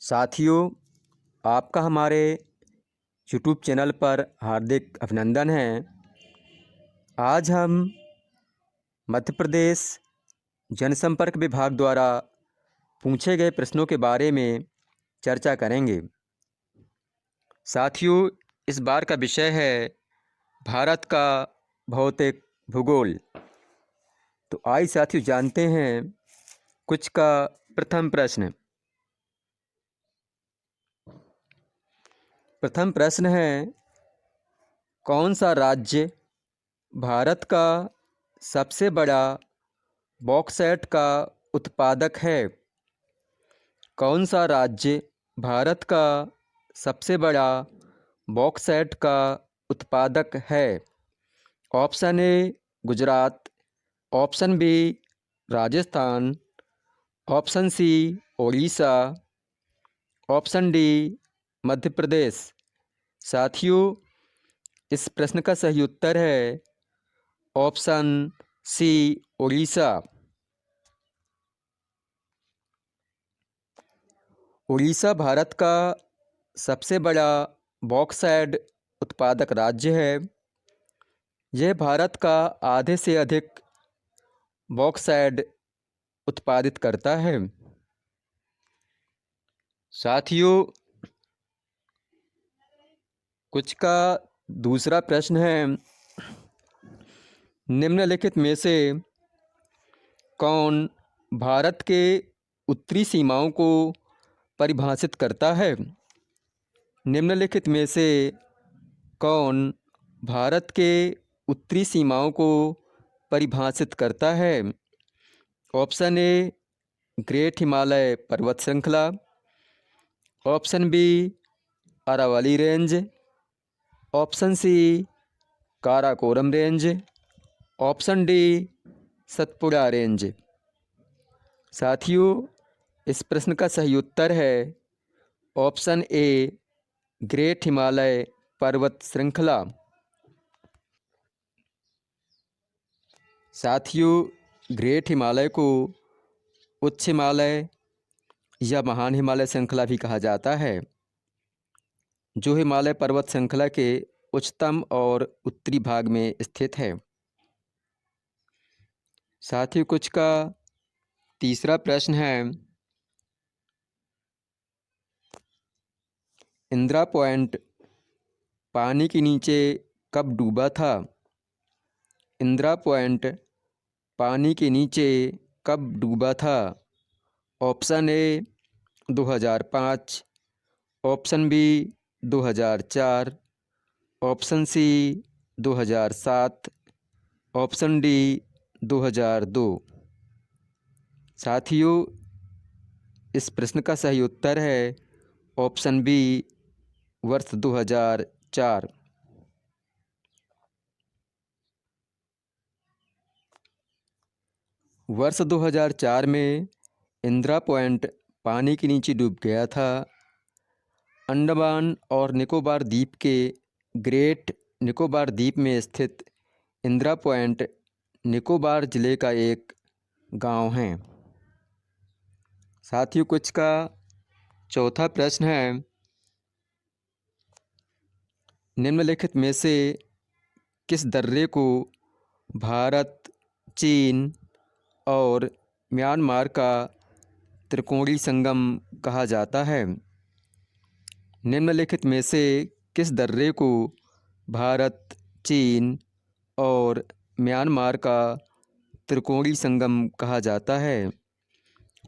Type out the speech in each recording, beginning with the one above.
साथियों, आपका हमारे यूट्यूब चैनल पर हार्दिक अभिनंदन है। आज हम मध्य प्रदेश जनसंपर्क विभाग द्वारा पूछे गए प्रश्नों के बारे में चर्चा करेंगे। साथियों, इस बार का विषय है भारत का भौतिक भूगोल। तो आइए साथियों जानते हैं कुछ का प्रथम प्रश्न। प्रथम प्रश्न है, कौन सा राज्य भारत का सबसे बड़ा बॉक्साइट का उत्पादक है? कौन सा राज्य भारत का सबसे बड़ा बॉक्साइट का उत्पादक है? Option A Gujarat, option B Rajasthan, option C Odisha, option D Madhya Pradesh. साथियों, इस प्रश्न का सही उत्तर है ऑप्शन सी ओडिशा। उड़ीसा भारत का सबसे बड़ा बॉक्साइट उत्पादक राज्य है। यह भारत का आधे से अधिक बॉक्साइट उत्पादित करता है। साथियों, कुछ का दूसरा प्रश्न है, निम्नलिखित में से कौन भारत के उत्तरी सीमाओं को परिभाषित करता है? निम्नलिखित में से कौन भारत के उत्तरी सीमाओं को परिभाषित करता है? ऑप्शन ए ग्रेट हिमालय पर्वत श्रृंखला, option B Aravalli range, option C Karakoram range, option D Satpura range. साथियों, इस प्रश्न का सही उत्तर है ऑप्शन ए ग्रेट हिमालय पर्वत श्रृंखला। साथियों, ग्रेट हिमालय को उच्च हिमालय या महान हिमालय श्रृंखला भी कहा जाता है, जो हिमालय पर्वत श्रृंखला के उच्चतम और उत्तरी भाग में स्थित है। साथियों, कुछ का तीसरा प्रश्न है, इंदिरा पॉइंट पानी के नीचे कब डूबा था? इंदिरा पॉइंट पानी के नीचे कब डूबा था? Option A 2005, option B 2004, option C 2007, option D 2002। साथियों, इस प्रश्न का सही उत्तर है ऑप्शन बी वर्ष 2004। वर्ष 2004 में इंदिरा पॉइंट पानी के नीचे डूब गया था। अंडमान और निकोबार द्वीप के ग्रेट निकोबार द्वीप में स्थित इंदिरा पॉइंट निकोबार जिले का एक गांव है। साथियों, कुछ का चौथा प्रश्न है, निम्नलिखित में से किस दर्रे को भारत, चीन और म्यांमार का त्रिकोणीय संगम कहा जाता है? निम्नलिखित में से किस दर्रे को भारत, चीन और म्यांमार का त्रिकोणीय संगम कहा जाता है?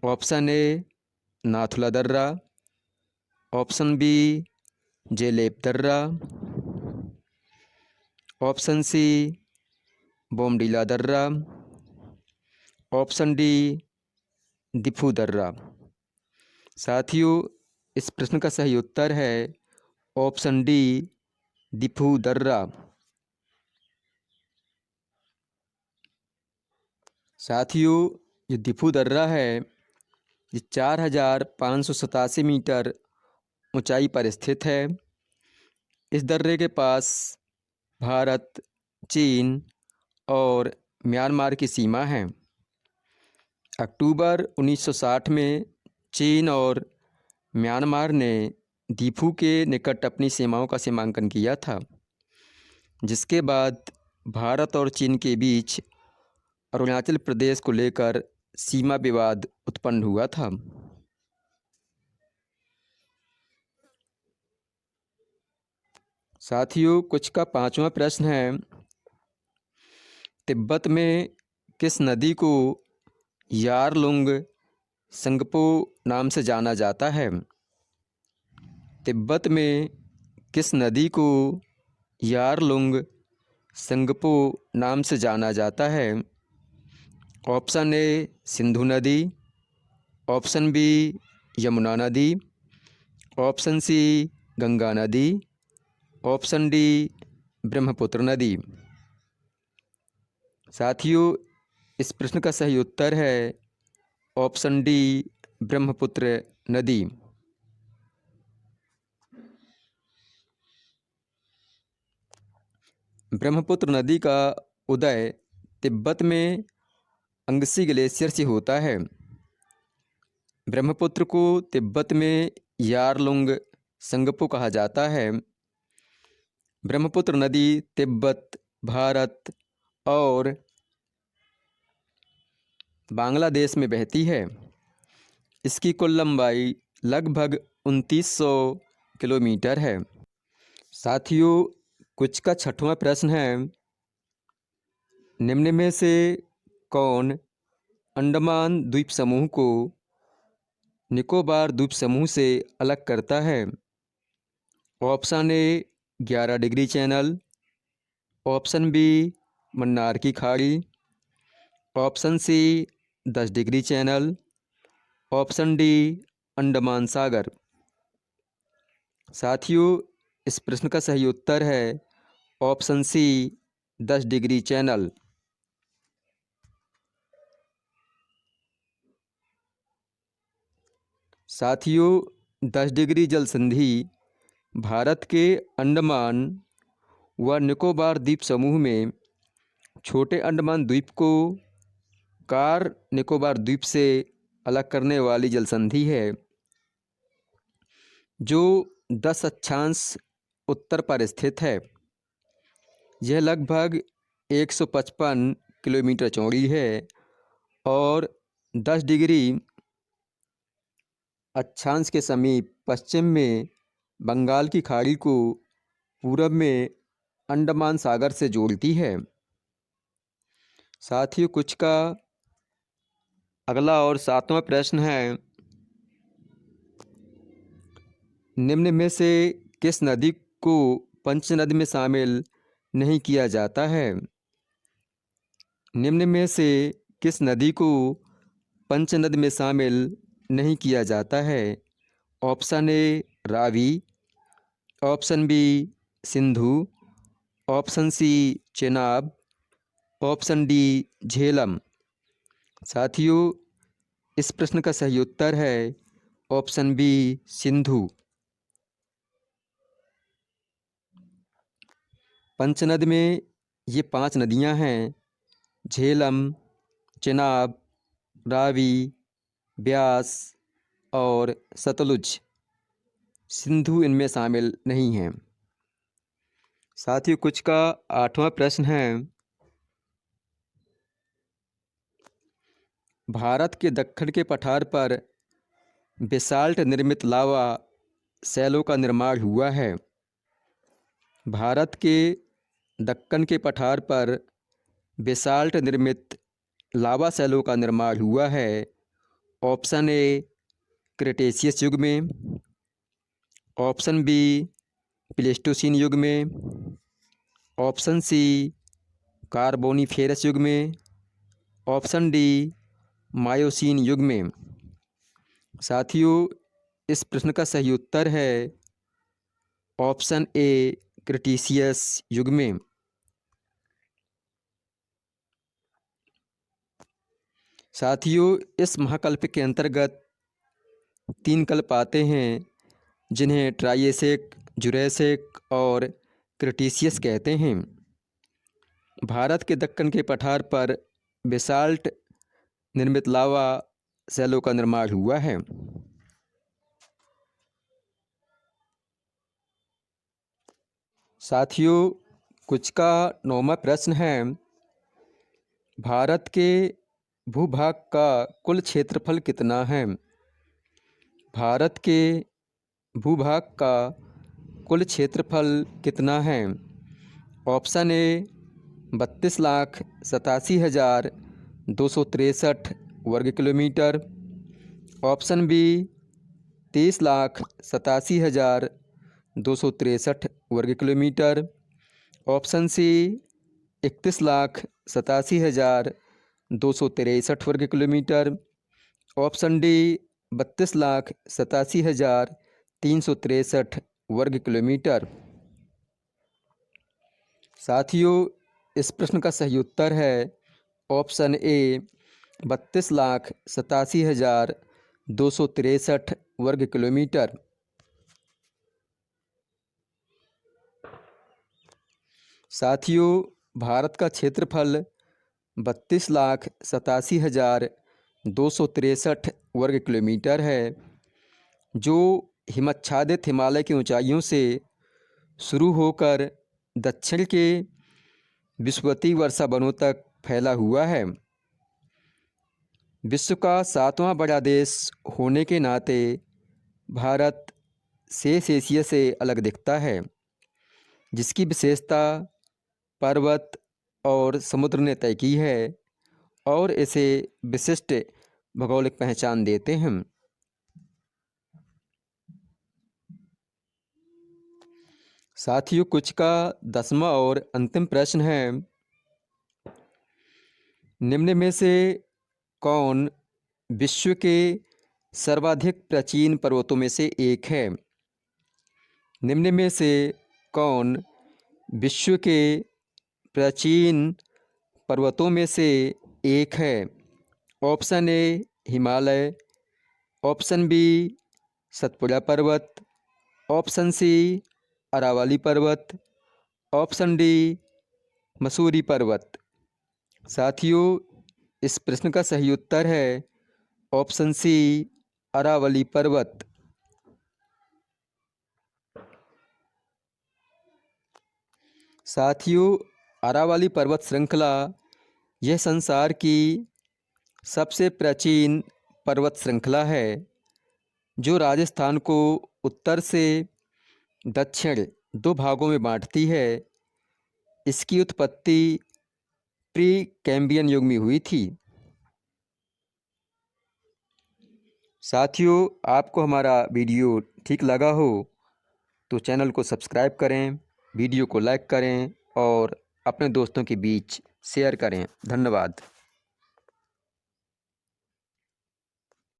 ऑप्शन ए नाथुला दर्रा, ऑप्शन बी जेलेब दर्रा, ऑप्शन सी बोमडीला दर्रा, ऑप्शन डी दिफू दर्रा। साथियों, इस प्रश्न का सही उत्तर है ऑप्शन डी दिफू दर्रा। साथियों, ये दिफू दर्रा है, ये 4587 मीटर ऊंचाई पर स्थित है। इस दर्रे के पास भारत, चीन और म्यांमार की सीमा है। अक्टूबर 1960 में चीन और म्यांमार ने दीफू के निकट अपनी सीमाओं का सीमांकन किया था, जिसके बाद भारत और चीन के बीच अरुणाचल प्रदेश को लेकर सीमा विवाद उत्पन्न हुआ था। साथियों, कुछ का 5वां प्रश्न है, तिब्बत में किस नदी को यारलुंग संगपो नाम से जाना जाता है? तिब्बत में किस नदी को यारलुंग संगपो नाम से जाना जाता है? ऑप्शन ए सिंधु नदी, ऑप्शन बी यमुना नदी, ऑप्शन सी गंगा नदी, ऑप्शन डी ब्रह्मपुत्र नदी। साथियों, इस प्रश्न का सही उत्तर है ऑप्शन डी ब्रह्मपुत्र नदी। ब्रह्मपुत्र नदी का उदय तिब्बत में अंगसी ग्लेशियर से होता है। ब्रह्मपुत्र को तिब्बत में यारलुंग संगपो कहा जाता है। ब्रह्मपुत्र नदी तिब्बत, भारत और बांग्लादेश में बहती है। इसकी कुल लंबाई लगभग 2900 किलोमीटर है। साथियों, कुछ का 6वां प्रश्न है, निम्न में से कौन अंडमान द्वीप समूह को निकोबार द्वीप समूह से अलग करता है? Option A 11 degree channel, option B Mannar की खाड़ी, option C 10 degree channel, option D Andaman सागर। साथियों, इस प्रश्न का सही उत्तर है ऑप्शन सी 10 डिग्री चैनल। साथियों, 10 डिग्री जल संधि भारत के अंडमान व निकोबार द्वीप समूह में छोटे अंडमान द्वीप को कार निकोबार द्वीप से अलग करने वाली जल संधि है, जो 10 अक्षांश उत्तर पर स्थित है। यह लगभग 155 किलोमीटर चौड़ी है और 10 डिग्री अक्षांश के समीप पश्चिम में बंगाल की खाड़ी को पूरब में अंडमान सागर से जोड़ती है। साथियों, कुछ का अगला और 7वां प्रश्न है, निम्न में से किस नदी को पंचनद में शामिल नहीं किया जाता है? निम्न में से किस नदी को पंचनद में शामिल नहीं किया जाता है? Option A Ravi, option B Sindhu, option C Chenab, option D Jhelum. साथियों, इस प्रश्न का सही उत्तर है ऑप्शन बी सिंधु। पंचनद में ये 5 नदियां हैं, झेलम, चेनाब, रावी, ब्यास और सतलुज। सिंधु इनमें शामिल नहीं है। साथियों, कुछ का 8वां प्रश्न है, भारत के दक्षिण के पठार पर बेसाल्ट निर्मित लावा शैलों का निर्माण हुआ है। भारत के दक्कन के पठार पर बेसाल्ट निर्मित लावा शैलों का निर्माण हुआ है। ऑप्शन ए क्रेटेशियस युग में, ऑप्शन बी प्लेस्टोसीन युग में, ऑप्शन सी कार्बोनिफेरस युग में, ऑप्शन डी मायोसीन युग में। साथियों, इस प्रश्न का सही उत्तर है ऑप्शन ए क्रेटेशियस युग में। साथियों, इस महाकल्प के अंतर्गत 3 कल्प आते हैं, जिन्हें ट्राइएसिक, जुरैसिक और क्रेटेशियस कहते हैं। भारत के दक्कन के पठार पर बेसाल्ट निर्मित लावा शैलों का निर्माण हुआ है। साथियों, कुछ का 9वां प्रश्न है, भारत के भूभाग का कुल क्षेत्रफल कितना है? भारत के भूभाग का कुल क्षेत्रफल कितना है? ऑप्शन ए 32,87,263 वर्ग किलोमीटर। ऑप्शन बी 30,87,263 वर्ग किलोमीटर। ऑप्शन सी 31,87,263 वर्ग किलोमीटर। ऑप्शन डी 32,87,363 वर्ग किलोमीटर। साथियों, इस प्रश्न का सही उत्तर है ऑप्शन ए 32,87,263 वर्ग किलोमीटर। साथियों, भारत का क्षेत्रफल 32,87,263 वर्ग किलोमीटर है, जो हिमच्छादित हिमालय की ऊंचाइयों से शुरू होकर दक्षिण के विषुवतीय वर्षा वनों तक फैला हुआ है। विश्व का 7वां बड़ा देश होने के नाते भारत शेष एशिया से अलग दिखता है, जिसकी विशेषता पर्वत और समुद्र ने तय की है और इसे विशिष्ट भौगोलिक पहचान देते हैं। साथियों, कुछ का 10वां और अंतिम प्रश्न है, निम्न में से कौन विश्व के सर्वाधिक प्राचीन पर्वतों में से एक है? निम्न में से कौन विश्व के प्राचीन पर्वतों में से एक है? Option A Himalaya. Option B Satpura पर्वत। ऑप्शन सी अरावली पर्वत। ऑप्शन डी मसूरी पर्वत। साथियों, इस प्रश्न का सही उत्तर है ऑप्शन सी अरावली पर्वत। साथियों, अरावली पर्वत श्रृंखला यह संसार की सबसे प्राचीन पर्वत श्रृंखला है, जो राजस्थान को उत्तर से दक्षिण 2 भागों में बांटती है। इसकी उत्पत्ति प्री कैम्ब्रियन युग में हुई थी। साथियों, आपको हमारा वीडियो ठीक लगा हो तो चैनल को सब्सक्राइब करें, वीडियो को लाइक करें और अपने दोस्तों के बीच शेयर करें। धन्यवाद।